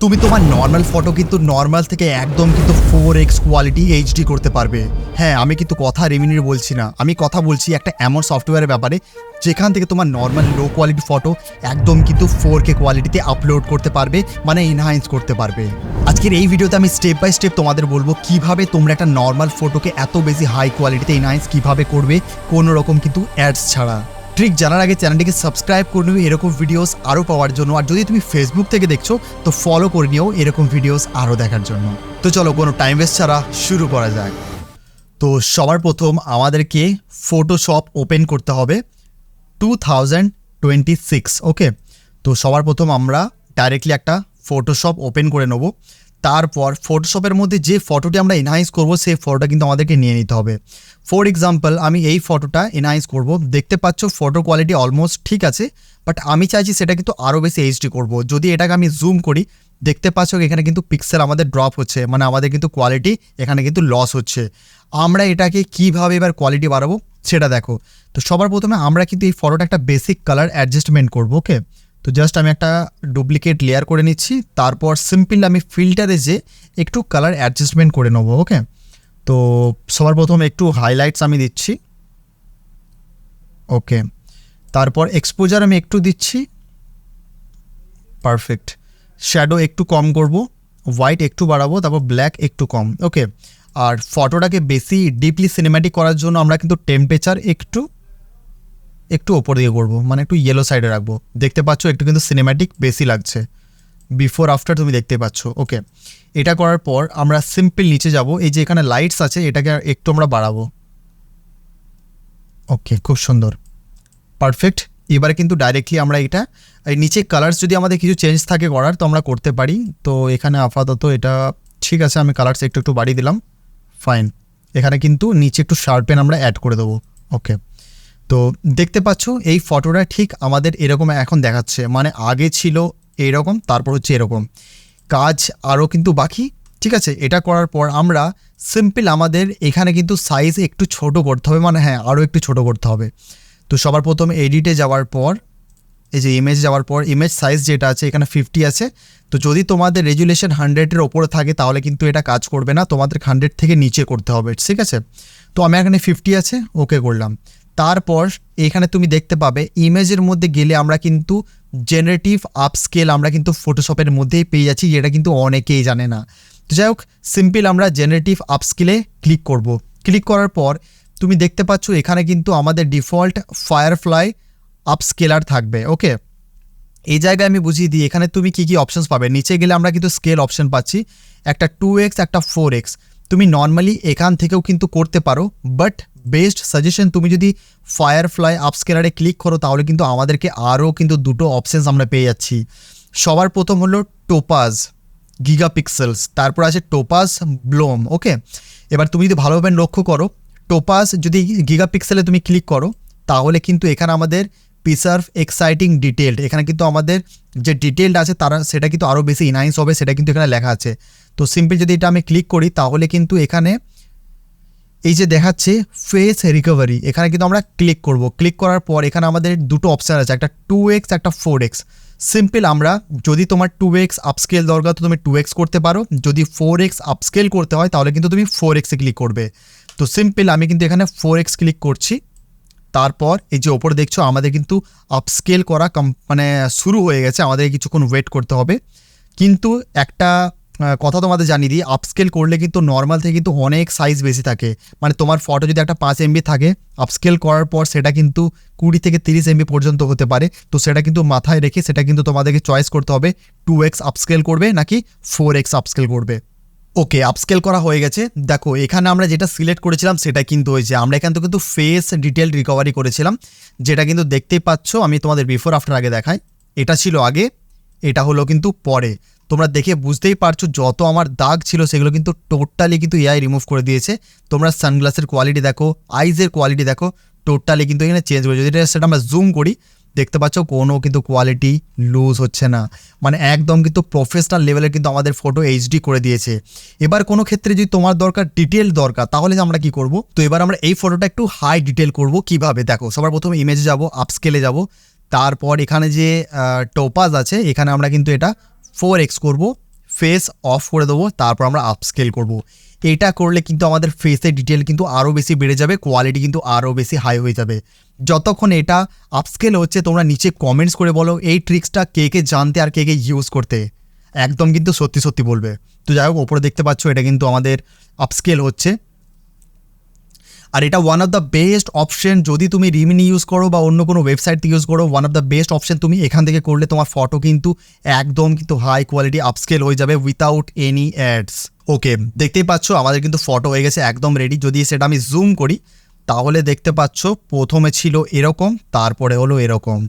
তুমি তোমার normal photo কিন্তু নর্মাল থেকে একদম কিন্তু 4x কোয়ালিটি এইচডি করতে পারবে। হ্যাঁ, আমি কিন্তু কথা রেমিনির বলছি না, আমি কথা বলছি একটা এমন সফটওয়্যারের ব্যাপারে যেখান থেকে তোমার নর্মাল লো কোয়ালিটি ফটো একদম কিন্তু 4K কোয়ালিটিতে আপলোড করতে পারবে, মানে এনহান্স করতে পারবে। আজকের এই ভিডিওতে আমি স্টেপ বাই স্টেপ তোমাদের বলবো কিভাবে তোমরা একটা নর্মাল ফটোকে এত বেশি হাই কোয়ালিটিতে এনহান্স কিভাবে করবে, কোনো রকম কিন্তু অ্যাডস ছাড়া। ট্রিক জানার আগে চ্যানেলটিকে সাবস্ক্রাইব করে নিও এরকম ভিডিওস আরও পাওয়ার জন্য, আর যদি তুমি ফেসবুক থেকে দেখছো তো ফলো করে নিও এরকম ভিডিওস আরও দেখার জন্য। তো চলো কোনো টাইম ওয়েস্ট ছাড়া শুরু করা যাক। তো সবার প্রথম আমাদেরকে ফটোশপ ওপেন করতে হবে 2026। ওকে, তো সবার প্রথম আমরা ডাইরেক্টলি একটা ফটোশপ ওপেন করে নেব। তারপর ফটোশপের মধ্যে যে ফটোটি আমরা এনহান্স করব সেই ফটোটা কিন্তু আমাদেরকে নিয়ে নিতে হবে। ফর এক্সাম্পল আমি এই ফটোটা এনহান্স করব, দেখতে পাচ্ছ ফটো কোয়ালিটি অলমোস্ট ঠিক আছে, বাট আমি চাইছি সেটা কিন্তু আরও বেশি এইচডি করব। যদি এটাকে আমি জুম করি দেখতে পাচ্ছ এখানে কিন্তু পিক্সেল আমাদের ড্রপ হচ্ছে, মানে আমাদের কিন্তু কোয়ালিটি এখানে কিন্তু লস হচ্ছে। আমরা এটাকে কিভাবে এবার কোয়ালিটি বাড়াবো সেটা দেখো। তো সবার প্রথমে আমরা কিন্তু এই ফটোটা একটা বেসিক কালার অ্যাডজাস্টমেন্ট করবো। ওকে, তো জাস্ট আমি একটা ডুপ্লিকেট লেয়ার করে নিচ্ছি, তারপর সিম্পল আমি ফিল্টারে যে একটু কালার অ্যাডজাস্টমেন্ট করে নেবো। ওকে, তো সবার প্রথম একটু হাইলাইটস আমি দিচ্ছি। ওকে, তারপর এক্সপোজার আমি একটু দিচ্ছি, পারফেক্ট। শ্যাডো একটু কম করব, হোয়াইট একটু বাড়াবো, তারপর ব্ল্যাক একটু কম। ওকে, আর ফটোটাকে বেশি ডিপলি সিনেম্যাটিক করার জন্য আমরা কিন্তু টেম্পারেচার একটু ওপর দিকে করবো, মানে একটু ইয়েলো সাইডে রাখবো। দেখতে পাচ্ছ একটু কিন্তু সিনেম্যাটিক বেশি লাগছে, বিফোর আফটার তুমি দেখতে পাচ্ছ। ওকে, এটা করার পর আমরা সিম্পল নিচে যাব, এই যে এখানে লাইটস আছে এটাকে একটু আমরা বাড়াবো। ওকে, খুব সুন্দর, পারফেক্ট। এবারে কিন্তু ডাইরেক্টলি আমরা এটা এই নিচে কালার্স যদি আমাদের কিছু চেঞ্জ থাকে করার তো আমরা করতে পারি। তো এখানে আপাতত এটা ঠিক আছে, আমি কালার্স একটু বাড়িয়ে দিলাম, ফাইন। এখানে কিন্তু নিচে একটু শার্পেন আমরা অ্যাড করে দেবো। ওকে, তো দেখতে পাচ্ছ এই ফটোটা ঠিক আমাদের এরকম এখন দেখাচ্ছে, মানে আগে ছিল এইরকম, তারপর হচ্ছে এরকম। কাজ আরও কিন্তু বাকি, ঠিক আছে। এটা করার পর আমরা সিম্পল আমাদের এখানে কিন্তু সাইজ একটু ছোট করতে হবে, মানে হ্যাঁ আরও একটু ছোট করতে হবে। তো সবার প্রথম এডিটে যাওয়ার পর এই যে ইমেজ যাওয়ার পর ইমেজ সাইজ যেটা আছে এখানে 50 আছে। তো যদি তোমাদের রেজুলেশন 100-এর ওপরে থাকে তাহলে কিন্তু এটা কাজ করবে না, তোমাদের 100 থেকে নিচে করতে হবে, ঠিক আছে। তো আমি এখানে 50 আছে, ওকে করলাম। তারপর এখানে তুমি দেখতে পাবে ইমেজের মধ্যে গেলে আমরা কিন্তু জেনারেটিভ আপস্কেল আমরা কিন্তু ফটোশপের মধ্যেই পেয়ে যাচ্ছি, যেটা কিন্তু অনেকেই জানে না। তো যাই হোক, সিম্পল আমরা জেনারেটিভ আপস্কেলে ক্লিক করব। ক্লিক করার পর তুমি দেখতে পাচ্ছ এখানে কিন্তু আমাদের ডিফল্ট ফায়ারফ্লাই আপস্কেলার থাকবে। ওকে, এই জায়গায় আমি বুঝিয়ে দিই এখানে তুমি কি কি অপশানস পাবে। নিচে গেলে আমরা কিন্তু স্কেল অপশান পাচ্ছি, একটা 2x একটা 4x। তুমি নর্মালি এখান থেকেও কিন্তু করতে পারো, বাট বেস্ট সাজেশন তুমি যদি ফায়ারফ্লাই আপস্কেলারে ক্লিক করো তাহলে কিন্তু আমাদেরকে আরও কিন্তু দুটো অপশানস আমরা পেয়ে যাচ্ছি। সবার প্রথম হলো টোপাজ গিগাপিক্সেলস, তারপর আছে টোপাজ ব্লোম। ওকে, এবার তুমি যদি ভালোভাবে লক্ষ্য করো টোপাজ যদি গিগাপিক্সেলে তুমি ক্লিক করো তাহলে কিন্তু এখানে আমাদের প্রিসার্ভ এক্সাইটিং ডিটেলড, এখানে কিন্তু আমাদের যে ডিটেলড আছে তারা সেটা কিন্তু আরও বেশি ইনহান্স হবে, সেটা কিন্তু এখানে লেখা আছে। তো সিম্পল যদি এটা আমি ক্লিক করি তাহলে কিন্তু এখানে এই যে দেখাচ্ছে ফেস রিকভারি, এখানে কিন্তু আমরা ক্লিক করব। ক্লিক করার পর এখানে আমাদের দুটো অপশান আছে, একটা 2x একটা 4x। সিম্পল আমরা যদি তোমার 2x আপস্কেল দরকার তো তুমি 2x করতে পারো, যদি 4x আপস্কেল করতে হয় তাহলে কিন্তু তুমি 4x-এ ক্লিক করবে। তো সিম্পল আমি কিন্তু এখানে 4x ক্লিক করছি। তারপর এই যে ওপরে দেখছো আমাদের কিন্তু আপস্কেল করা মানে শুরু হয়ে গেছে, আমাদের কিছুক্ষণ ওয়েট করতে হবে। কিন্তু একটা কথা তোমাদের জানিয়ে দিই, আপস্কেল করলে কিন্তু নর্মাল থেকে কিন্তু অনেক সাইজ বেশি থাকে, মানে তোমার ফটো যদি একটা 5 MB থাকে আপস্কেল করার পর সেটা কিন্তু 20 থেকে 30 MB পর্যন্ত হতে পারে। তো সেটা কিন্তু মাথায় রেখে সেটা কিন্তু তোমাদেরকে চয়েস করতে হবে 2x আপস্কেল করবে নাকি 4x আপস্কেল করবে। ওকে, আপস্কেল করা হয়ে গেছে। দেখো এখানে আমরা যেটা সিলেক্ট করেছিলাম সেটা কিন্তু হয়েছে, আমরা এখান থেকে কিন্তু ফেস ডিটেল রিকভারি করেছিলাম, যেটা কিন্তু দেখতেই পাচ্ছ। আমি তোমাদের বিফোর আফটার আগে দেখাই, এটা ছিল আগে, এটা হলো কিন্তু পরে। তোমরা দেখে বুঝতেই পারছো যত আমার দাগ ছিল সেগুলো কিন্তু টোটালি কিন্তু এআই রিমুভ করে দিয়েছে। তোমরা সানগ্লাসের কোয়ালিটি দেখো, আইজের কোয়ালিটি দেখো, টোটালি কিন্তু এখানে চেঞ্জ করে, যদি সেটা আমরা জুম করি দেখতে পাচ্ছ কোনো কিন্তু কোয়ালিটি লুজ হচ্ছে না, মানে একদম কিন্তু প্রফেশনাল লেভেলের কিন্তু আমাদের ফটো এইচডি করে দিয়েছে। এবার কোনো ক্ষেত্রে যদি তোমার দরকার ডিটেল দরকার তাহলে আমরা কি করব, তো এবার আমরা এই ফটোটা একটু হাই ডিটেল করব কিভাবে দেখো। সবার প্রথমে ইমেজে যাব, আপস্কেলে যাব, তারপর এখানে যে টোপাজ আছে এখানে আমরা কিন্তু এটা 4x করব, ফেস অফ করে দেবো, তারপর আমরা আপস্কেল করব। এটা করলে কিন্তু আমাদের ফেসের ডিটেল কিন্তু আরও বেশি বেড়ে যাবে, কোয়ালিটি কিন্তু আরও বেশি হাই হয়ে যাবে। যতক্ষণ এটা আপস্কেল হচ্ছে তোমরা নিচে কমেন্টস করে বলো এই ট্রিক্সটা কে কে জানতে আর কে কে ইউজ করতে, একদম কিন্তু সত্যি সত্যি বলবে। তো যাই হোক, ওপরে দেখতে পাচ্ছ এটা কিন্তু আমাদের আপস্কেল হচ্ছে। আর এটা one of the best option, যদি তুমি রিমিনি ইউজ করো বা অন্য কোনো ওয়েবসাইট থেকে ইউজ করো, one of the best option তুমি এখান থেকে করলে তোমার ফটো কিন্তু একদম কিন্তু হাই কোয়ালিটি আপস্কেল হয়ে যাবে উইথাউট এনি অ্যাডস। ওকে, দেখতেই পাচ্ছ আমাদের কিন্তু ফটো হয়ে গেছে একদম রেডি। যদি সেটা আমি জুম করি তাহলে দেখতে পাচ্ছ প্রথমে ছিল এরকম, তারপরে হলো এরকম,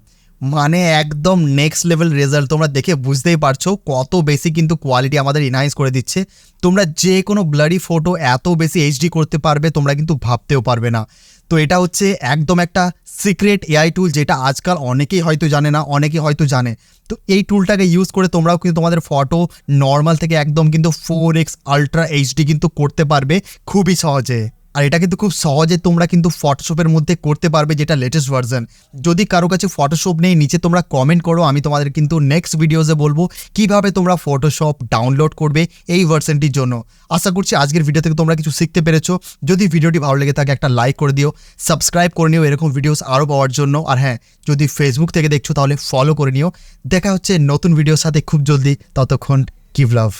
মানে একদম নেক্সট লেভেল রেজাল্ট। তোমরা দেখে বুঝতেই পারছো কত বেশি কিন্তু কোয়ালিটি আমাদের ইনহান্স করে দিচ্ছে। তোমরা যে কোনো ব্লারি ফটো এত বেশি এইচডি করতে পারবে তোমরা কিন্তু ভাবতেও পারবে না। তো এটা হচ্ছে একদম একটা সিক্রেট এআই টুল, যেটা আজকাল অনেকেই হয়তো জানে না, অনেকেই হয়তো জানে। তো এই টুলটাকে ইউজ করে তোমরাও কিন্তু তোমাদের ফটো নর্মাল থেকে একদম কিন্তু 4x আলট্রা এইচডি কিন্তু করতে পারবে খুবই সহজে। আর এটা কিন্তু খুব সহজে তোমরা কিন্তু ফটোশপের মধ্যে করতে পারবে, যেটা লেটেস্ট ভার্সন। যদি কারো কাছে ফটোশপ নেই নিচে তোমরা কমেন্ট করো, আমি তোমাদের কিন্তু নেক্সট ভিডিওসে বলবো কিভাবে তোমরা ফটোশপ ডাউনলোড করবে এই ভার্সনটির জন্য। আশা করছি আজকের ভিডিও থেকে তোমরা কিছু শিখতে পেরেছো। যদি ভিডিওটি ভালো লেগে থাকে একটা লাইক করে দিও, সাবস্ক্রাইব করে নিও এরকম ভিডিওস আরও পাওয়ার জন্য। আর হ্যাঁ, যদি ফেসবুক থেকে দেখছো তাহলে ফলো করে নিও। দেখা হচ্ছে নতুন ভিডিওর সাথে খুব জলদি, ততক্ষণ কিভ লাভ।